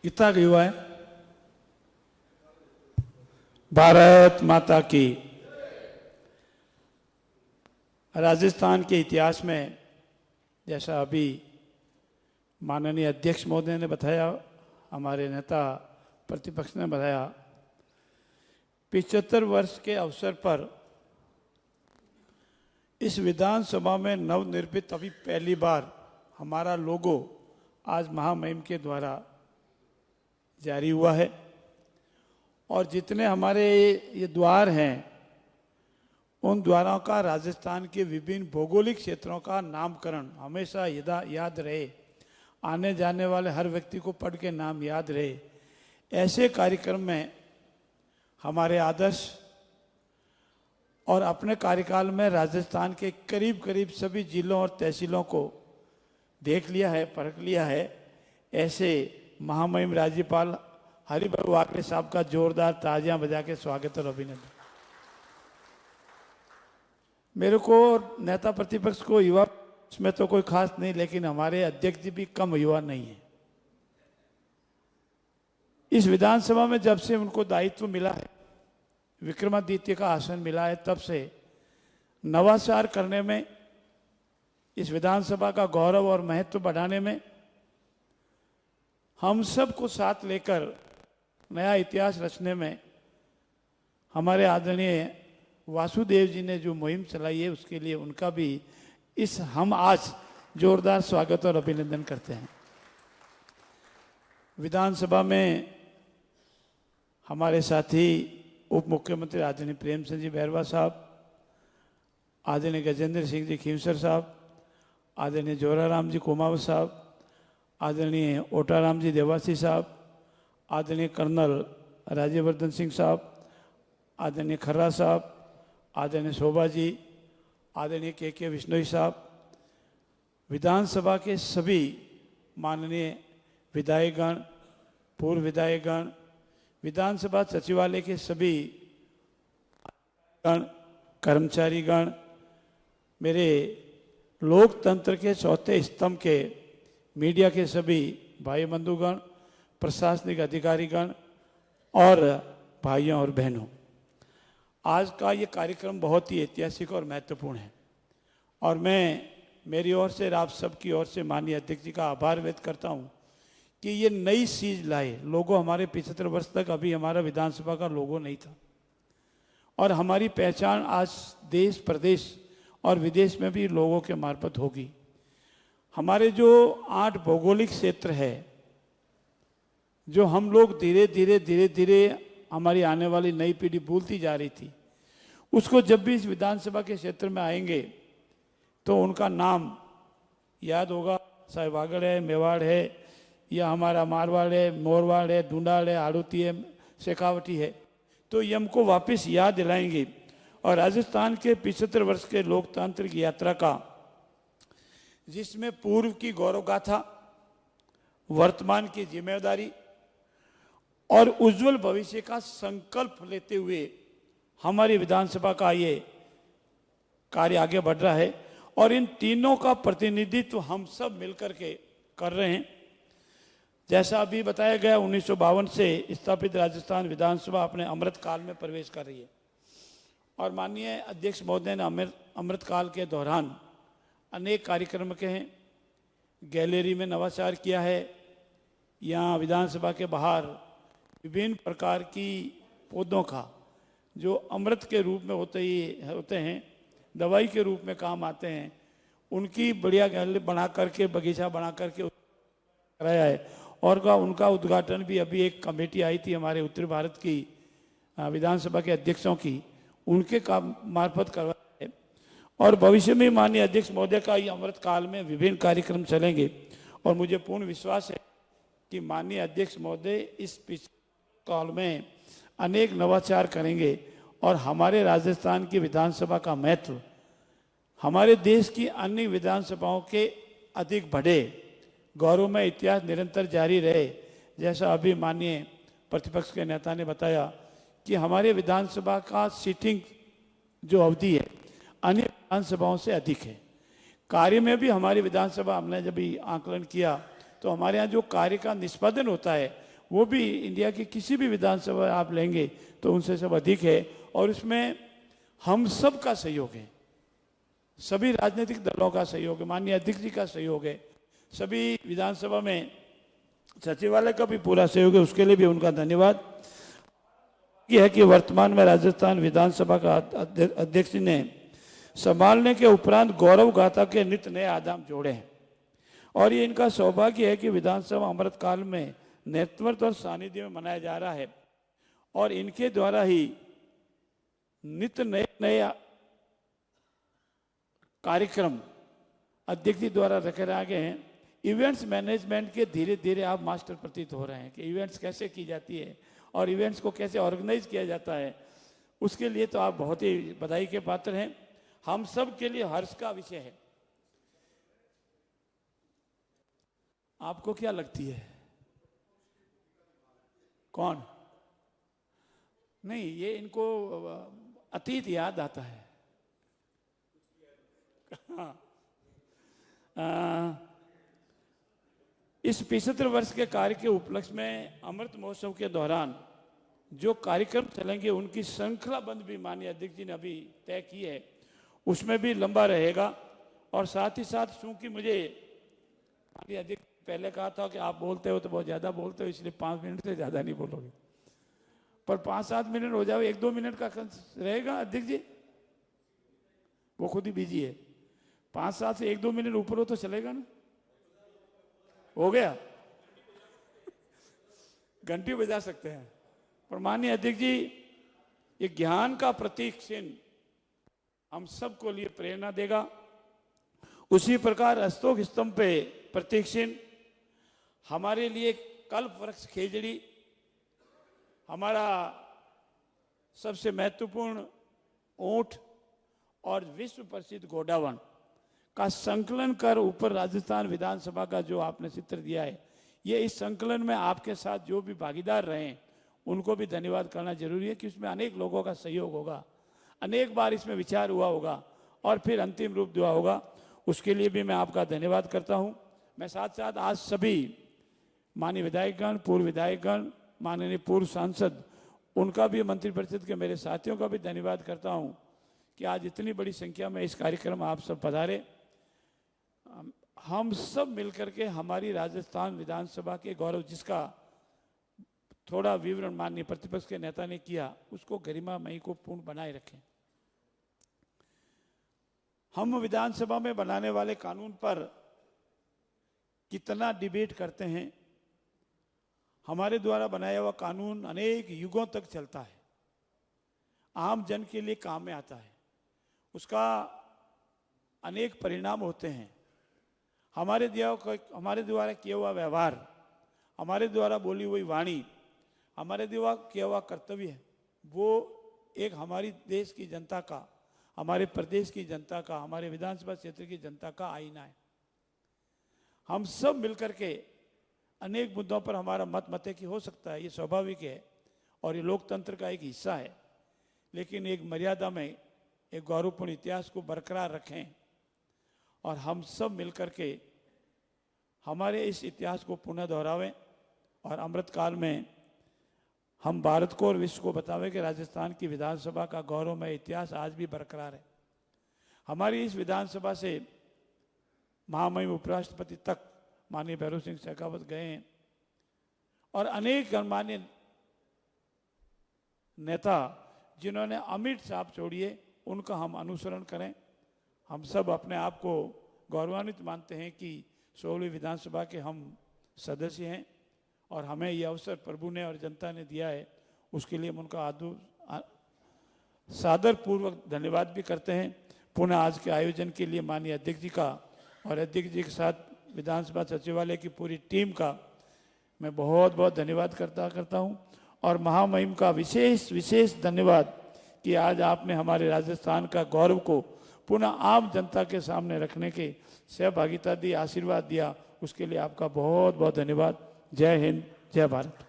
कितना युवा है? भारत माता की। राजस्थान के इतिहास में जैसा अभी माननीय अध्यक्ष महोदय ने बताया, हमारे नेता प्रतिपक्ष ने बताया, 75 वर्ष के अवसर पर इस विधानसभा में नवनिर्मित अभी पहली बार हमारा लोगो आज महामहिम के द्वारा जारी हुआ है। और जितने हमारे ये द्वार हैं, उन द्वारों का राजस्थान के विभिन्न भौगोलिक क्षेत्रों का नामकरण हमेशा याद रहे, आने जाने वाले हर व्यक्ति को पढ़ के नाम याद रहे, ऐसे कार्यक्रम में हमारे आदर्श और अपने कार्यकाल में राजस्थान के करीब करीब सभी जिलों और तहसीलों को देख लिया है, परख लिया है। ऐसे महामहिम राज्यपाल हरिभाऊ वाकले साहब का जोरदार तालियां बजा के स्वागत और अभिनंदन। मेरे को नेता प्रतिपक्ष को युवा में तो कोई खास नहीं, लेकिन हमारे अध्यक्ष जी भी कम युवा नहीं है। इस विधानसभा में जब से उनको दायित्व मिला है, विक्रमादित्य का आसन मिला है, तब से नवाचार करने में, इस विधानसभा का गौरव और महत्व बढ़ाने में, हम सबको साथ लेकर नया इतिहास रचने में हमारे आदरणीय वासुदेव जी ने जो मुहिम चलाई है, उसके लिए उनका भी हम आज जोरदार स्वागत और अभिनंदन करते हैं। विधानसभा में हमारे साथी उप मुख्यमंत्री आदरणीय प्रेम सिंह जी बैरवा साहब, आदरणीय गजेंद्र सिंह जी खींवसर साहब, आदरणीय जोराराम जी कुमावत साहब, आदरणीय ओटाराम जी देवासी साहब, आदरणीय कर्नल राज्यवर्धन सिंह साहब, आदरणीय खर्रा साहब, आदरणीय शोभा जी, आदरणीय के विश्नोई साहब, विधानसभा के सभी माननीय विधायकगण, पूर्व विधायकगण, विधानसभा सचिवालय के सभी गण, कर्मचारीगण, मेरे लोकतंत्र के चौथे स्तंभ के मीडिया के सभी भाई बंधुगण, प्रशासनिक अधिकारीगण और भाइयों और बहनों, आज का ये कार्यक्रम बहुत ही ऐतिहासिक और महत्वपूर्ण है। और मैं मेरी ओर से, आप सबकी ओर से माननीय अध्यक्ष जी का आभार व्यक्त करता हूँ कि ये नई चीज लाए। लोगो हमारे 75 वर्ष तक अभी हमारा विधानसभा का लोगो नहीं था, और हमारी पहचान आज देश प्रदेश और विदेश में भी लोगों के मार्फत होगी। हमारे जो 8 भौगोलिक क्षेत्र है, जो हम लोग धीरे धीरे हमारी आने वाली नई पीढ़ी भूलती जा रही थी, उसको जब भी इस विधानसभा के क्षेत्र में आएंगे तो उनका नाम याद होगा। चाहे वागड़ है, मेवाड़ है, या हमारा मारवाड़ है, मोरवाड़ है, ढूंढाड़ है, हाड़ौती है, शेखावटी है, तो ये हमको वापस याद दिलाएंगे। और राजस्थान के 75 वर्ष के लोकतांत्रिक यात्रा का, जिसमें पूर्व की गौरव गाथा, वर्तमान की जिम्मेदारी और उज्जवल भविष्य का संकल्प लेते हुए हमारी विधानसभा का ये कार्य आगे बढ़ रहा है। और इन तीनों का प्रतिनिधित्व हम सब मिलकर के कर रहे हैं। जैसा अभी बताया गया, 1952 से स्थापित राजस्थान विधानसभा अपने अमृत काल में प्रवेश कर रही है। और माननीय अध्यक्ष महोदय ने अमृत काल के दौरान अनेक कार्यक्रम के हैं। गैलरी में नवाचार किया है, यहाँ विधानसभा के बाहर विभिन्न प्रकार की पौधों का जो अमृत के रूप में होते हैं, दवाई के रूप में काम आते हैं, उनकी बढ़िया गैलरी बना करके, बगीचा बना करके कराया है। और उनका उद्घाटन भी अभी एक कमेटी आई थी हमारे उत्तर भारत की विधानसभा के अध्यक्षों की, उनके काम मार्फत करवाया है। और भविष्य में माननीय अध्यक्ष महोदय का ये अमृत काल में विभिन्न कार्यक्रम चलेंगे। और मुझे पूर्ण विश्वास है कि माननीय अध्यक्ष महोदय इस काल में अनेक नवाचार करेंगे और हमारे राजस्थान की विधानसभा का महत्व हमारे देश की अन्य विधानसभाओं के अधिक बढ़े, गौरवमय इतिहास निरंतर जारी रहे। जैसा अभी माननीय प्रतिपक्ष के नेता ने बताया कि हमारे विधानसभा का सीटिंग जो अवधि है अन्य विधानसभाओं से अधिक है। कार्य में भी हमारी विधानसभा, हमने जब भी आकलन किया तो हमारे यहाँ जो कार्य का निष्पादन होता है वो भी इंडिया की किसी भी विधानसभा आप लेंगे तो उनसे सब अधिक है। और इसमें हम सब का सहयोग है, सभी राजनीतिक दलों का सहयोग है, माननीय अध्यक्ष जी का सहयोग है, सभी विधानसभा में सचिवालय का भी पूरा सहयोग है, उसके लिए भी उनका धन्यवाद। यह है कि वर्तमान में राजस्थान विधानसभा का अध्यक्ष ने संभालने के उपरांत गौरव गाथा के नित नए आयाम जोड़े हैं और ये इनका सौभाग्य है कि विधानसभा अमृतकाल में नेतृत्व और सानिध्य में मनाया जा रहा है और इनके द्वारा ही नित नए नए कार्यक्रम अध्यक्ष जी द्वारा रखे गए हैं। इवेंट्स मैनेजमेंट के धीरे धीरे आप मास्टर प्रतीत हो रहे हैं कि इवेंट्स कैसे की जाती है और इवेंट्स को कैसे ऑर्गेनाइज किया जाता है, उसके लिए तो आप बहुत ही बधाई के पात्र हैं। हम सब के लिए हर्ष का विषय है। आपको क्या लगती है कौन? नहीं, ये इनको अतीत याद आता है। इस 75 वर्ष के कार्य के उपलक्ष्य में अमृत महोत्सव के दौरान जो कार्यक्रम चलेंगे उनकी श्रृंखलाबंद भी माननीय अध्यक्ष जी ने अभी तय की है, उसमें भी लंबा रहेगा। और साथ ही साथ चूंकि मुझे माननीय अध्यक्ष पहले कहा था कि आप बोलते हो तो बहुत ज़्यादा बोलते हो, इसलिए 5 मिनट से ज़्यादा नहीं बोलोगे, पर 5-7 मिनट हो जाओ, 1-2 मिनट का रहेगा अध्यक्ष जी, वो खुद ही बिजी है। 5-7 से 1-2 मिनट ऊपर हो तो चलेगा ना? हो गया? घंटी बजा सकते हैं। पर माननीय अध्यक्ष जी, ये ज्ञान का प्रतीक चिन्ह हम सबको लिए प्रेरणा देगा। उसी प्रकार अशोक स्तंभ पे प्रतीक चिन्ह हमारे लिए कल्प वृक्ष खेजड़ी, हमारा सबसे महत्वपूर्ण ऊंट और विश्व प्रसिद्ध गोडावण का संकलन कर ऊपर राजस्थान विधानसभा का जो आपने चित्र दिया है, ये इस संकलन में आपके साथ जो भी भागीदार रहे हैं उनको भी धन्यवाद करना जरूरी है कि उसमें अनेक लोगों का सहयोग होगा, अनेक बार इसमें विचार हुआ होगा और फिर अंतिम रूप दिया होगा। उसके लिए भी मैं आपका धन्यवाद करता हूं। मैं साथ साथ आज सभी माननीय विधायकगण, पूर्व विधायकगण, माननीय पूर्व सांसद, उनका भी, मंत्रिपरिषद के मेरे साथियों का भी धन्यवाद करता हूं कि आज इतनी बड़ी संख्या में इस कार्यक्रम में आप सब पधारे। हम सब मिलकर के हमारी राजस्थान विधानसभा के गौरव, जिसका थोड़ा विवरण माननीय प्रतिपक्ष के नेता ने किया, उसको गरिमामयी को पूर्ण बनाए रखें। हम विधानसभा में बनाने वाले कानून पर कितना डिबेट करते हैं, हमारे द्वारा बनाया हुआ कानून अनेक युगों तक चलता है, आम जन के लिए काम में आता है, उसका अनेक परिणाम होते हैं। हमारे द्वारा किया हुआ व्यवहार, हमारे द्वारा बोली हुई वाणी, हमारे द्वारा किया हुआ कर्तव्य, वो एक हमारी देश की जनता का, हमारे प्रदेश की जनता का, हमारे विधानसभा क्षेत्र की जनता का आईना है। हम सब मिलकर के अनेक मुद्दों पर हमारा मत मतैकी हो सकता है, ये स्वाभाविक है और ये लोकतंत्र का एक हिस्सा है, लेकिन एक मर्यादा में एक गौरवपूर्ण इतिहास को बरकरार रखें और हम सब मिलकर के हमारे इस इतिहास को पुनः दोहरावें और अमृतकाल में हम भारत को और विश्व को बतावें कि राजस्थान की विधानसभा का गौरवमय इतिहास आज भी बरकरार है। हमारी इस विधानसभा से महामहिम उपराष्ट्रपति तक माननीय भैरव सिंह शेखावत गए हैं और अनेक गणमान्य नेता जिन्होंने अमिट छाप छोड़ी है, उनका हम अनुसरण करें। हम सब अपने आप को गौरवान्वित मानते हैं कि 16वीं विधानसभा के हम सदस्य हैं और हमें यह अवसर प्रभु ने और जनता ने दिया है, उसके लिए हम उनका सादर पूर्वक धन्यवाद भी करते हैं। पुनः आज के आयोजन के लिए माननीय अध्यक्ष जी का और अध्यक्ष जी के साथ विधानसभा सचिवालय की पूरी टीम का मैं बहुत बहुत धन्यवाद करता हूं और महामहिम का विशेष धन्यवाद कि आज आपने हमारे राजस्थान का गौरव को पुनः आम जनता के सामने रखने के सहभागिता दी, आशीर्वाद दिया, उसके लिए आपका बहुत बहुत धन्यवाद। जय हिंद, जय भारत।